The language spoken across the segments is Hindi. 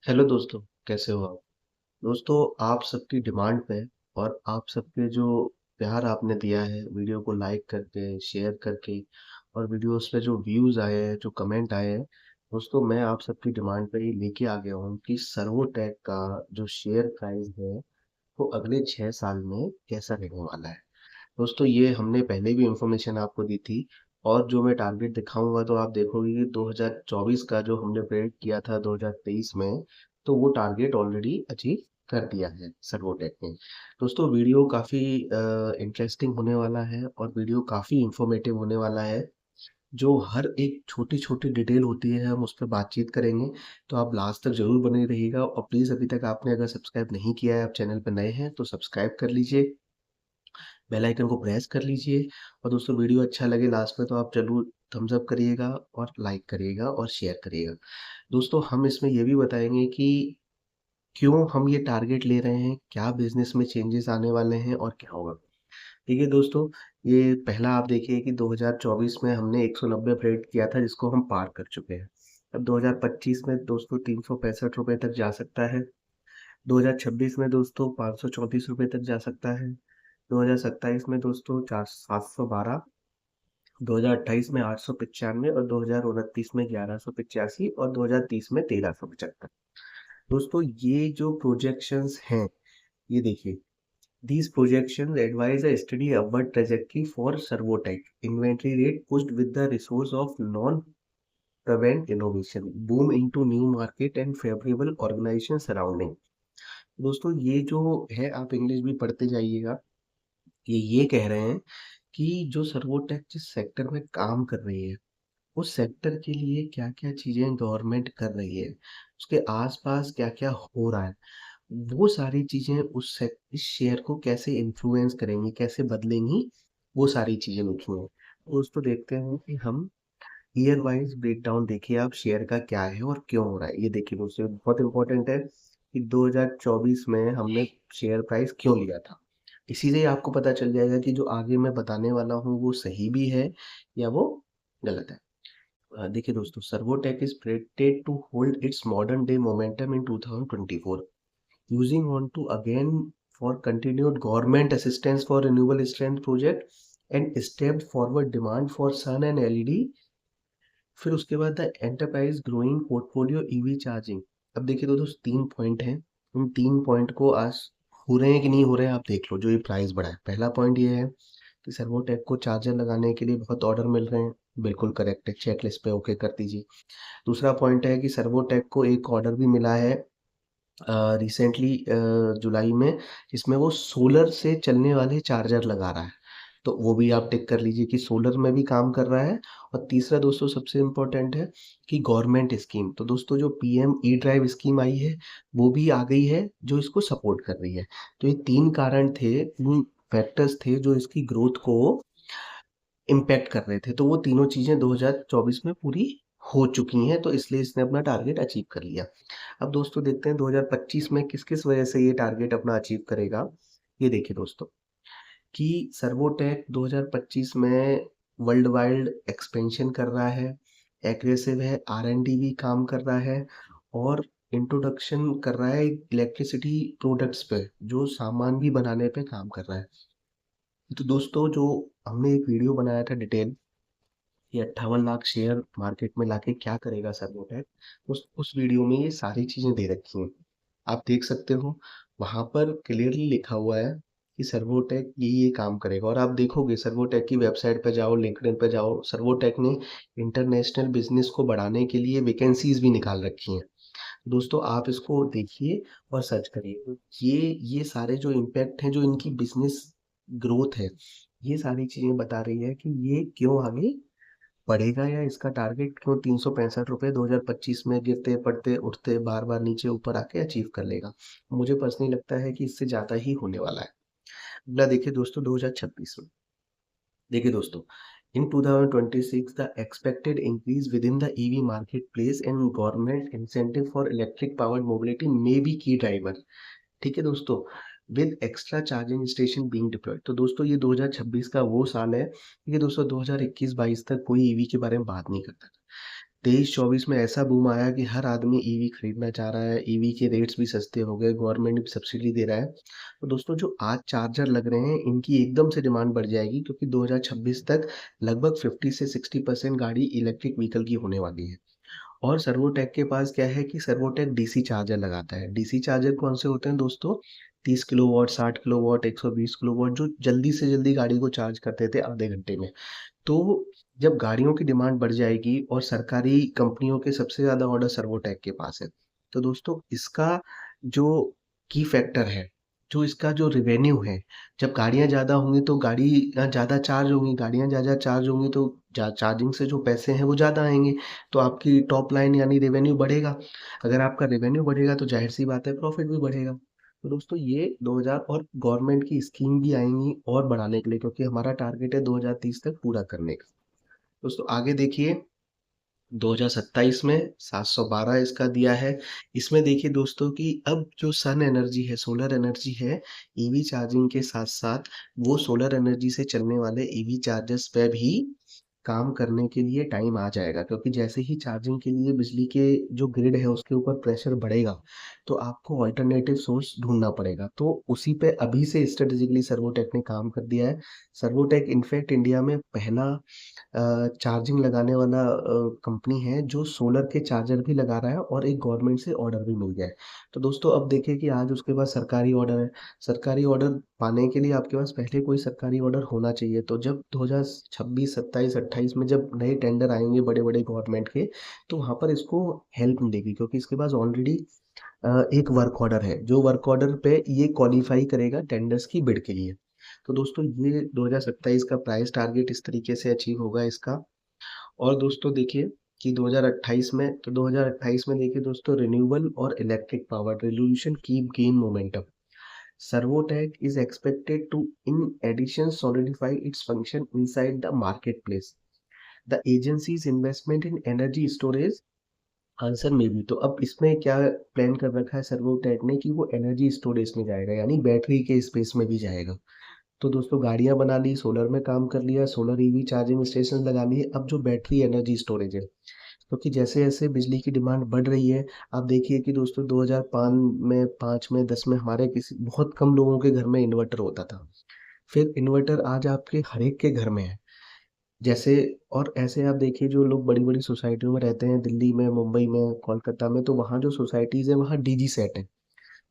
हेलो दोस्तों, कैसे हो आप? दोस्तों, आप सबकी डिमांड पे और आप सबके जो प्यार आपने दिया है वीडियो को लाइक करके, शेयर करके और वीडियोस पे जो व्यूज़ आए हैं, जो कमेंट आए हैं, दोस्तों मैं आप सबकी डिमांड पे ही लेके आ गया हूँ कि सर्वोटेक का जो शेयर प्राइस है, वो अगले 6 साल में कैसा रहने वाला है। दोस्तों ये हमने पहले भी इंफॉर्मेशन आपको दी थी और जो मैं टारगेट दिखाऊंगा तो आप देखोगे कि 2024 का जो हमने प्रेडिक्ट किया था 2023 में, तो वो टारगेट ऑलरेडी अचीव कर दिया है सर्वोटेक ने। दोस्तों वीडियो काफ़ी इंटरेस्टिंग होने वाला है और वीडियो काफ़ी इंफॉर्मेटिव होने वाला है। जो हर एक छोटी छोटी डिटेल होती है हम उस पर बातचीत करेंगे। तो आप लास्ट तक जरूर बने रहिएगा और प्लीज़ अभी तक आपने अगर सब्सक्राइब नहीं किया है, आप चैनल पर नए हैं तो सब्सक्राइब कर लीजिए, बेल आइकन को प्रेस कर लीजिए और दोस्तों वीडियो अच्छा लगे लास्ट में तो आप जरूर थम्स अप करिएगा और लाइक करिएगा और शेयर करिएगा। दोस्तों हम इसमें ये भी बताएंगे कि क्यों हम ये टारगेट ले रहे हैं, क्या बिजनेस में चेंजेस आने वाले हैं और क्या होगा। देखिए दोस्तों, ये पहला आप देखिए कि 2024 में हमने 190 प्रेडिक्ट किया था जिसको हम पार कर चुके हैं। अब 2025 में दोस्तों 365 रुपये तक जा सकता है। 2026 में दोस्तों 534 रुपये तक जा सकता है। 2027 में दोस्तों 4712, 2028 में 895 और 2029 में 1185 और 2030 में 1375। दोस्तों ये जो प्रोजेक्शंस हैं, ये देखिए, these projections advise a steady upward trajectory for Servotech. Inventory rate pushed with the resource of non-prevent innovation, boom into new market and favorable organization surrounding. दोस्तों ये जो है, आप इंग्लिश भी पढ़ते जाइएगा। ये कह रहे हैं कि जो सर्वोटेक जिस सेक्टर में काम कर रही है, उस सेक्टर के लिए क्या-क्या चीज़ें गवर्नमेंट कर रही है, उसके आस-पास क्या-क्या हो रहा है, वो सारी चीज़ें इस शेयर को कैसे इन्फ्लुएंस करेंगी, कैसे बदलेंगी, वो सारी चीज़ें लिखी हैं। दोस्तों देखते हैं कि हम ईयर वाइज ब्रेकडाउन देखिए, आप शेयर का क्या है और क्यों हो रहा है। ये देखिए दोस्तों, बहुत इंपॉर्टेंट है कि 2024 में हमने शेयर प्राइस क्यों लिया था। इसी से ही आपको पता चल जाएगा कि जो आगे मैं बताने वाला हूँ वो सही भी है या वो गलत है। देखिए दोस्तों, Servotech is predicted to hold its modern day momentum in 2024, using on to again for continued government assistance for renewable strength project and step forward demand for sun and LED. फिर उसके बाद the enterprise growing portfolio EV charging. अब देखिए दोस्तों, 3 पॉइंट हैं। इन 3 पॉइंट को आज हो रहे हैं कि नहीं हो रहे हैं आप देख लो, जो ये प्राइस बढ़ा है। पहला पॉइंट ये है कि सर्वोटेक को चार्जर लगाने के लिए बहुत ऑर्डर मिल रहे हैं। बिल्कुल करेक्ट है, चेकलिस्ट पे ओके कर दीजिए। दूसरा पॉइंट है कि सर्वोटेक को एक ऑर्डर भी मिला है रिसेंटली जुलाई में, जिसमें वो सोलर से चलने वाले चार्जर लगा रहा है। तो वो भी आप टिक कर लीजिए कि सोलर में भी काम कर रहा है। और तीसरा दोस्तों सबसे इम्पोर्टेंट है कि गवर्नमेंट स्कीम, तो दोस्तों जो पीएम ई ड्राइव स्कीम आई है, वो भी आ गई है जो इसको सपोर्ट कर रही है। तो ये 3 कारण थे, 3 फैक्टर्स थे जो इसकी ग्रोथ को इम्पैक्ट कर रहे थे। तो वो तीनों चीज़ें 2024 में पूरी हो चुकी हैं, तो इसलिए इसने अपना टारगेट अचीव कर लिया। अब दोस्तों देखते हैं 2025 में किस-किस वजह से ये टारगेट अपना अचीव करेगा। ये देखिए दोस्तों, कि सर्वोटेक 2025 में वर्ल्ड वाइड एक्सपेंशन कर रहा है, एग्रेसिव है, आर-एन-डी भी काम कर रहा है और इंट्रोडक्शन कर रहा है इलेक्ट्रिसिटी प्रोडक्ट्स पे, जो सामान भी बनाने पे काम कर रहा है। तो दोस्तों जो हमने एक वीडियो बनाया था डिटेल, ये 58 लाख शेयर मार्केट में लाके क्या करेगा सर्वोटेक, उस वीडियो में ये सारी चीजें दे रखी हैं। आप देख सकते हो, वहां पर क्लियरली लिखा हुआ है कि सर्वोटेक ये काम करेगा। और आप देखोगे सर्वोटेक की वेबसाइट पे जाओ, लिंक्डइन पे जाओ, सर्वोटेक ने इंटरनेशनल बिजनेस को बढ़ाने के लिए वैकेंसीज भी निकाल रखी हैं। दोस्तों आप इसको देखिए और सर्च करिए। ये सारे जो इम्पैक्ट हैं, जो इनकी बिजनेस ग्रोथ है, ये सारी चीजें बता रही है कि ये क्यों आगे बढ़ेगा या इसका टारगेट क्यों 365 रुपये 2025 में गिरते पड़ते उठते बार बार नीचे ऊपर आके अचीव कर लेगा। मुझे पर्सनली लगता है कि इससे ज्यादा ही होने वाला है। अगला देखिए दोस्तों 2026 में। देखिए दोस्तों, in 2026 the expected increase with in the EV market place and government incentive for electric powered mobility may be key driver. ठीक है दोस्तों, with extra charging station being deployed. तो दोस्तों ये 2026 का वो साल है, ये दोस्तों 2021-22 तक कोई ईवी के बारे में बात नहीं करता था। 23-24 में ऐसा बूम आया कि हर आदमी ईवी खरीदना चाह रहा है, ईवी के रेट्स भी सस्ते हो गए, गवर्नमेंट भी सब्सिडी दे रहा है। तो दोस्तों जो आज चार्जर लग रहे हैं, इनकी एकदम से डिमांड बढ़ जाएगी क्योंकि 2026 तक लगभग 50 से 60% गाड़ी इलेक्ट्रिक व्हीकल की होने वाली है। और सर्वोटेक के पास क्या है कि सर्वोटेक डीसी चार्जर लगाता है। डीसी चार्जर कौन से होते हैं दोस्तों? 30 किलोवाट, 60 किलोवाट, 120 किलोवाट, जो जल्दी से जल्दी गाड़ी को चार्ज कर देते हैं आधे घंटे में। तो जब गाड़ियों की डिमांड बढ़ जाएगी और सरकारी कंपनियों के सबसे ज़्यादा ऑर्डर सर्वोटेक के पास है, तो दोस्तों इसका जो की फैक्टर है, जो इसका जो रेवेन्यू है, जब गाड़ियाँ ज़्यादा होंगी तो गाड़ी ज़्यादा चार्ज होंगी, गाड़ियाँ ज़्यादा चार्ज होंगी तो चार्जिंग से जो पैसे हैं वो ज़्यादा आएँगे, तो आपकी टॉप लाइन यानी रेवेन्यू बढ़ेगा। अगर आपका रेवेन्यू बढ़ेगा तो ज़ाहिर-सी बात है प्रॉफिट भी बढ़ेगा। तो दोस्तों ये 2000 और गवर्नमेंट की स्कीम भी आएँगी और बढ़ाने के लिए, क्योंकि हमारा टारगेट है 2030 तक पूरा करने का। दोस्तों आगे देखिए, 2027 में 712 इसका दिया है। इसमें देखिए दोस्तों कि अब जो सन एनर्जी है, सोलर एनर्जी है, ईवी चार्जिंग के साथ-साथ वो सोलर एनर्जी से चलने वाले ईवी चार्जर्स पे भी काम करने के लिए टाइम आ जाएगा, क्योंकि जैसे ही चार्जिंग के लिए बिजली के जो ग्रिड है उसके ऊपर प्रेशर बढ़ेगा, तो आपको अल्टरनेटिव सोर्स ढूँढना पड़ेगा। तो उसी पे अभी से स्ट्रैटेजिकली सर्वोटेक ने काम कर दिया है। सर्वोटेक इनफैक्ट इंडिया में पहला चार्जिंग लगाने वाला कंपनी है जो सोलर के चार्जर भी लगा रहा है और एक गवर्नमेंट से ऑर्डर भी मिल गया है। तो दोस्तों अब देखिए कि आज उसके पास सरकारी ऑर्डर है। सरकारी ऑर्डर पाने के लिए आपके पास पहले कोई सरकारी ऑर्डर होना चाहिए। तो जब 2026, 27, 28 में जब नए टेंडर आएँगे बड़े-बड़े गवर्नमेंट के, तो वहाँ पर इसको हेल्प मिलेगी, क्योंकि इसके पास ऑलरेडी एक वर्क ऑर्डर है, जो वर्क ऑर्डर पे ये क्वालीफाई करेगा टेंडर्स की बिड के लिए। तो दोस्तों ये 2027 का प्राइस टारगेट इस तरीके से अचीव होगा इसका। और दोस्तों देखिए कि 2028 में, तो 2028 में देखिए दोस्तों, रिन्यूएबल और electric power revolution keep gain momentum. Servotech is expected to in addition solidify its function inside the marketplace. The agency's investment in energy storage answer में भी, तो अब इसमें क्या प्लान कर रखा है सर्वोटेक ने कि वो एनर्जी स्टोरेज में जाएगा, यानी बैटरी के स्पेस में भी जाएगा। तो दोस्तों गाड़ियां बना ली, सोलर में काम कर लिया, सोलर ईवी चार्जिंग स्टेशन लगा लिए, अब जो बैटरी एनर्जी स्टोरेज है, क्योंकि जैसे-जैसे बिजली की डिमांड बढ़ रही है, आप देखिए कि दोस्तों 2005 में, 5 में, 10 में हमारे किसी बहुत कम लोगों के घर में इन्वर्टर होता था। फिर इन्वर्टर आज आपके हर एक के घर में है। जैसे और ऐसे आप देखिए जो लोग बड़ी-बड़ी सोसाइटियों में रहते हैं, दिल्ली में, मुंबई में, कोलकाता में, तो वहाँ जो सोसाइटीज़ हैं, वहाँ डीजी सेट है।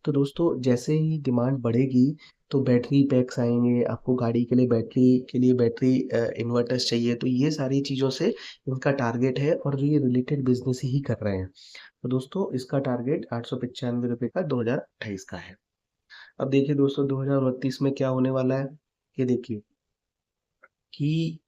तो दोस्तों जैसे ही डिमांड बढ़ेगी तो बैटरी पैक्स आएँगे, आपको गाड़ी के लिए बैटरी इन्वर्टर्स चाहिए, तो ये सारी चीज़ों से इनका टारगेट है और जो ये रिलेटेड बिज़नेस ही कर रहे हैं। तो दोस्तों इसका टारगेट ₹895 का 2028 का है। अब देखिए दोस्तों 2029 में क्या होने वाला है, ये देखिए कि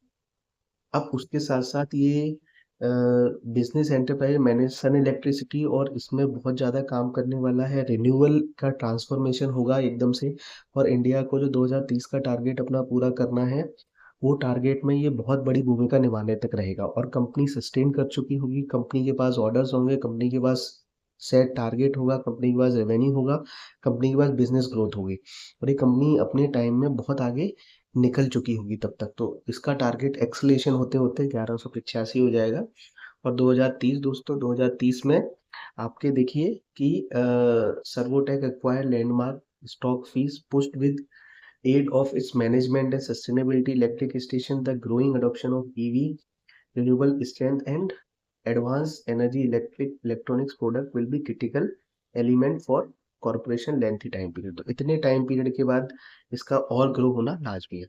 अब उसके साथ-साथ ये बिज़नेस एंटरप्राइज़ मैनेज सन इलेक्ट्रिसिटी, और इसमें बहुत ज़्यादा काम करने वाला है, रिन्यूएबल का ट्रांसफ़ॉर्मेशन होगा एकदम से। और इंडिया को जो 2030 का टारगेट अपना पूरा करना है, वो टारगेट में ये बहुत बड़ी भूमिका निभाने तक रहेगा, और कंपनी सस्टेन कर चुकी होगी, कंपनी के पास ऑर्डर्स होंगे, कंपनी के पास सेट टारगेट होगा, कंपनी के पास रेवेन्यू होगा, कंपनी के पास बिज़नेस ग्रोथ होगी, और ये कंपनी अपने टाइम में बहुत आगे निकल चुकी होगी तब तक। तो इसका टारगेट एक्सेलेरेशन होते-होते 1185 हो जाएगा। और 2030 दोस्तों, 2030 में आपके देखिए कि Servotech acquire landmark stock fees pushed with aid of its management and sustainability electric station, the growing adoption of EV, renewable strength and advanced energy electronics product will be critical element for corporation lengthy time period। तो इतने टाइम पीरियड के बाद इसका और ग्रो होना लाजमी है।